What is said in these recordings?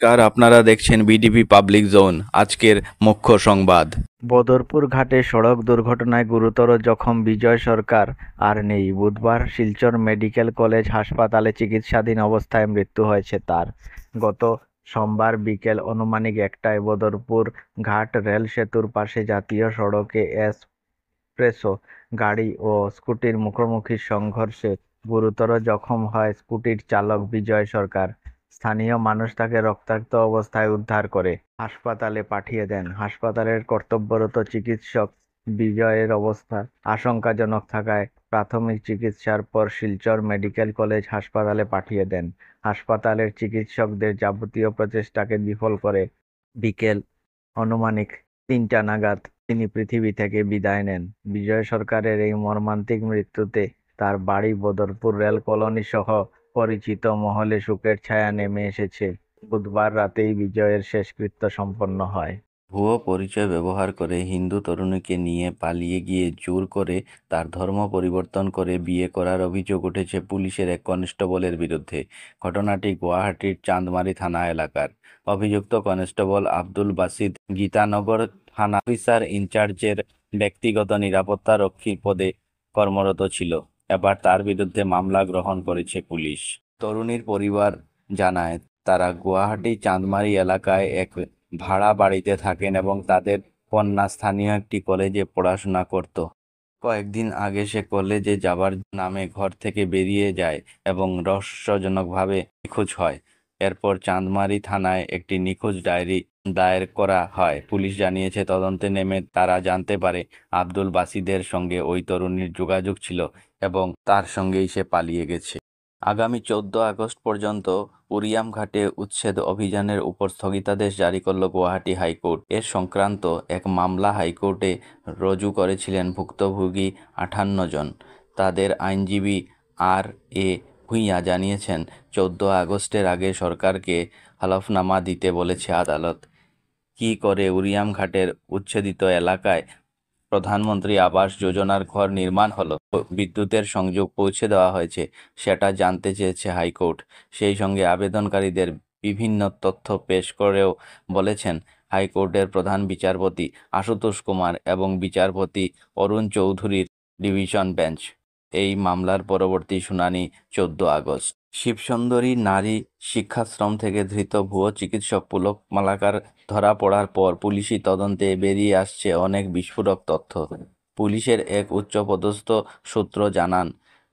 নমস্কার, আপনারা দেখছেন বিডিপি পাবলিক জোন। আজকের মুখ্য সংবাদ। বদরপুর ঘাটে সড়ক দুর্ঘটনায় গুরুতর জখম বিজয় সরকার আর নেই। বুধবার শিলচর মেডিকেল কলেজ হাসপাতালে চিকিৎসাধীন অবস্থায় মৃত্যু হয়েছে তার। গত সোমবার বিকেল আনুমানিক 1টায় বদরপুর ঘাট রেল সেতুর পাশে জাতীয় সড়কে এক্সপ্রেসো গাড়ি ও স্কুটির মুখোমুখি সংঘর্ষে গুরুতর জখম হয় স্কুটির চালক বিজয় সরকার। স্থানীয় মানুষ তাকে রক্তাক্ত অবস্থায় উদ্ধার করে হাসপাতালে পাঠিয়ে দেন। হাসপাতালের কর্তব্যরত চিকিৎসক বিজয়ের অবস্থা আশঙ্কাজনক থাকায় প্রাথমিক চিকিৎসার পর শিলচর মেডিকেল কলেজ হাসপাতালে পাঠিয়ে দেন। হাসপাতালের চিকিৎসকদের যাবতীয় প্রচেষ্টাকে বিফল করে বিকেল আনুমানিক 3টা নাগাদ তিনি পৃথিবী থেকে বিদায় নেন। বিজয় সরকারের এই মর্মান্তিক মৃত্যুতে তার বাড়ি বদরপুর রেল কলোনি সহ পরিচিত মহলে শোকের ছায়া নেমে এসেছে। বুধবার রাতেই বিজয়ের শেষকৃত্য সম্পন্ন হয়। ভুয়ো পরিচয় ব্যবহার করে হিন্দু তরুণীকে নিয়ে পালিয়ে গিয়ে জোর করে তার ধর্ম পরিবর্তন করে বিয়ে করার অভিযোগ উঠেছে পুলিশের এক কনস্টেবলের বিরুদ্ধে। ঘটনাটি গুয়াহাটির চাঁদমারি থানা এলাকার। অভিযুক্ত কনস্টেবল আব্দুল বাসিদ গীতানগর থানা অফিসার ইনচার্জের ব্যক্তিগত নিরাপত্তা রক্ষীর পদে কর্মরত ছিল। এবার তার বিরুদ্ধে মামলা গ্রহণ করেছে পুলিশ। তরুণীর পরিবার জানায়, তারা গুয়াহাটি চাঁদমারি এলাকায় এক ভাড়া বাড়িতে থাকেন এবং তাদের কন্যা স্থানীয় একটি কলেজে পড়াশোনা করত। কয়েকদিন আগে সে কলেজে যাবার নামে ঘর থেকে বেরিয়ে যায় এবং রহস্যজনকভাবে নিখোঁজ হয়। এরপর চাঁদমারি থানায় একটি নিখোঁজ ডায়েরি দায়ের করা হয়। পুলিশ জানিয়েছে, তদন্তে নেমে তারা জানতে পারে আব্দুল বাসিদের সঙ্গে ওই তরুণীর যোগাযোগ ছিল এবং তার সঙ্গেই সে পালিয়ে গেছে। আগামী 14 আগস্ট পর্যন্ত উরিয়াম ঘাটে উচ্ছেদ অভিযানের উপর স্থগিতাদেশ জারি করল গুয়াহাটি হাইকোর্ট। এর সংক্রান্ত এক মামলা হাইকোর্টে রুজু করেছিলেন ভুক্তভোগী 58 জন। তাদের আইনজীবী আর এ ভূঁইয়া জানিয়েছেন, 14 আগস্টের আগে সরকারকে হলফনামা দিতে বলেছে আদালত। কি করে উরিয়াম ঘাটের উচ্ছেদিত এলাকায় প্রধানমন্ত্রী আবাস যোজনার ঘর নির্মাণ হলো, বিদ্যুতের সংযোগ পৌঁছে দেওয়া হয়েছে, সেটা জানতে চেয়েছে হাইকোর্ট। সেই সঙ্গে আবেদনকারীদের বিভিন্ন তথ্য পেশ করেও বলেছেন হাইকোর্টের প্রধান বিচারপতি আশুতোষ কুমার এবং বিচারপতি অরুণ চৌধুরীর ডিভিশন বেঞ্চ। এই মামলার পরবর্তী শুনানি 14 আগস্ট। শিবসুন্দরী নারী শিক্ষাশ্রম থেকে ধৃত ভুয়ো চিকিৎসক পুলক মালাকার ধরা পড়ার পর পুলিশি তদন্তে বেরিয়ে আসছে অনেক বিস্ফোরক তথ্য। পুলিশের এক উচ্চপদস্থ সূত্র জানান,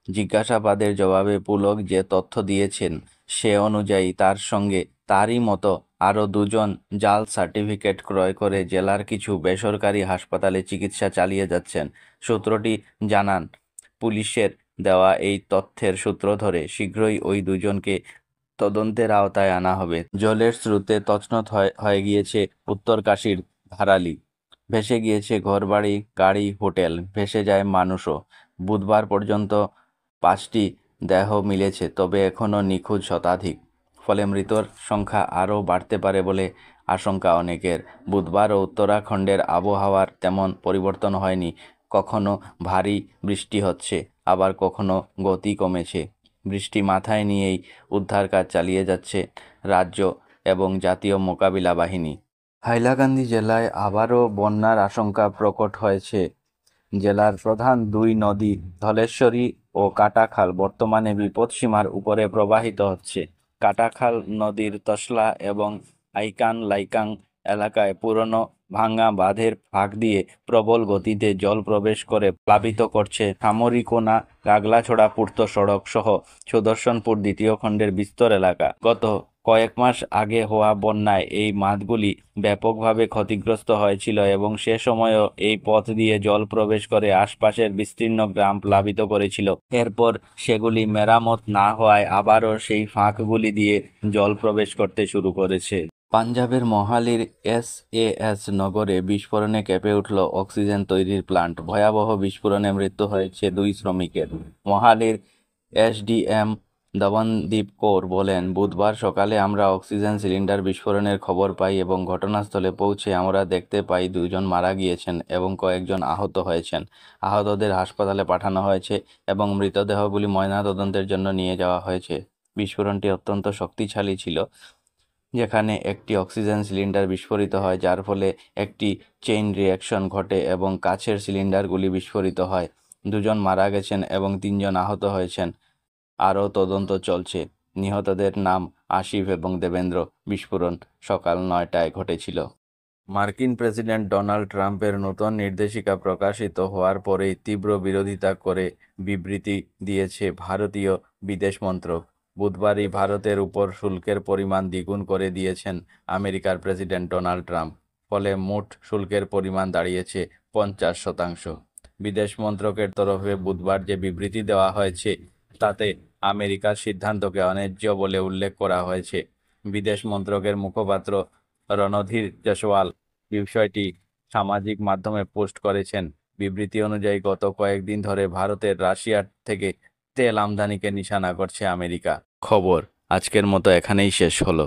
জিজ্ঞাসাবাদের জবাবে পুলক যে তথ্য দিয়েছেন সে অনুযায়ী তার সঙ্গে তারই মতো আরও 2জন জাল সার্টিফিকেট ক্রয় করে জেলার কিছু বেসরকারি হাসপাতালে চিকিৎসা চালিয়ে যাচ্ছেন। সূত্রটি জানান, পুলিশের দেওয়া এই তথ্যের সূত্র ধরে শীঘ্রই ওই 2জনকে তদন্তের আওতায় আনা হবে। জলের স্রোতে তছনছ হয়ে গিয়েছে উত্তরকাশীর ধারালি। ভেসে গিয়েছে ঘরবাড়ি, গাড়ি, হোটেল, ভেসে যায় মানুষও। বুধবার পর্যন্ত 5টি দেহ মিলেছে, তবে এখনও নিখোঁজ শতাধিক। ফলে মৃতর সংখ্যা আরও বাড়তে পারে বলে আশঙ্কা অনেকের। বুধবারও উত্তরাখণ্ডের আবহাওয়ার তেমন পরিবর্তন হয়নি। কখনো ভারী বৃষ্টি হচ্ছে, আবার কখনো গতি কমেছে। বৃষ্টি মাথায় নিয়েই উদ্ধার কাজ চালিয়ে যাচ্ছে রাজ্য এবং জাতীয় মোকাবিলা বাহিনী। হাইলাকান্দি জেলায় আবারও বন্যার আশঙ্কা প্রকট হয়েছে। জেলার প্রধান 2 নদী ধলেশ্বরী ও কাটাখাল বর্তমানে বিপদসীমার উপরে প্রবাহিত হচ্ছে। কাটাখাল নদীর তসলা এবং আইকান লাইকাং এলাকায় পুরনো ভাঙা বাঁধের ফাঁক দিয়ে প্রবল গতিতে জল প্রবেশ করে প্লাবিত করছে সামরিকোনা গাগলাছড়া পূর্ত সড়ক সহ সুদর্শনপুর দ্বিতীয় খণ্ডের বিস্তর এলাকা। গত কয়েক মাস আগে হওয়া বন্যায় এই বাঁধগুলি ব্যাপকভাবে ক্ষতিগ্রস্ত হয়েছিল এবং সে সময়ও এই পথ দিয়ে জল প্রবেশ করে আশপাশের বিস্তীর্ণ গ্রাম প্লাবিত করেছিল। এরপর সেগুলি মেরামত না হওয়ায় আবারও সেই ফাঁকগুলি দিয়ে জল প্রবেশ করতে শুরু করেছে। পাঞ্জাবের মোহালির SAS নগরে বিস্ফোরণে কেঁপে উঠল অক্সিজেন তৈরির প্লান্ট। ভয়াবহ বিস্ফোরণে মৃত্যু হয়েছে 2 শ্রমিকের। মোহালির SDM দমনদীপ কৌর বলেন, বুধবার সকালে আমরা অক্সিজেন সিলিন্ডার বিস্ফোরণের খবর পাই এবং ঘটনাস্থলে পৌঁছে আমরা দেখতে পাই 2জন মারা গিয়েছেন এবং কয়েকজন আহত হয়েছেন। আহতদের হাসপাতালে পাঠানো হয়েছে এবং মৃতদেহগুলি ময়নাতদন্তের জন্য নিয়ে যাওয়া হয়েছে। বিস্ফোরণটি অত্যন্ত শক্তিশালী ছিল। যেখানে একটি অক্সিজেন সিলিন্ডার বিস্ফোরিত হয়, যার ফলে একটি চেইন রিঅ্যাকশন ঘটে এবং কাছের সিলিন্ডারগুলি বিস্ফোরিত হয়। 2 জন মারা গেছেন এবং 3 জন আহত হয়েছেন। আরও তদন্ত চলছে। নিহতদের নাম আসিফ এবং দেবেন্দ্র। বিস্ফোরণ সকাল 9টায় ঘটেছিল। মার্কিন প্রেসিডেন্ট ডোনাল্ড ট্রাম্পের নতুন নির্দেশিকা প্রকাশিত হওয়ার পরেই তীব্র বিরোধিতা করে বিবৃতি দিয়েছে ভারতীয় বিদেশ মন্ত্রক। বুধবারই ভারতের উপর শুল্কের পরিমাণ দ্বিগুণ করে দিয়েছেন আমেরিকার প্রেসিডেন্ট ডোনাল্ড ট্রাম্প। ফলে মোট শুল্কের পরিমাণ দাঁড়িয়েছে 50%। বিদেশ মন্ত্রকের তরফে বুধবার যে বিবৃতি দেওয়া হয়েছে তাতে আমেরিকার সিদ্ধান্তকে অন্যায্য বলে উল্লেখ করা হয়েছে। বিদেশ মন্ত্রকের মুখপাত্র রণধীর জয়সওয়াল বিষয়টি সামাজিক মাধ্যমে পোস্ট করেছেন। বিবৃতি অনুযায়ী গত কয়েকদিন ধরে ভারতের রাশিয়ার থেকে তেল আমদানিকে নিশানা করছে আমেরিকা। খবর আজকের মতো এখানেই শেষ হলো।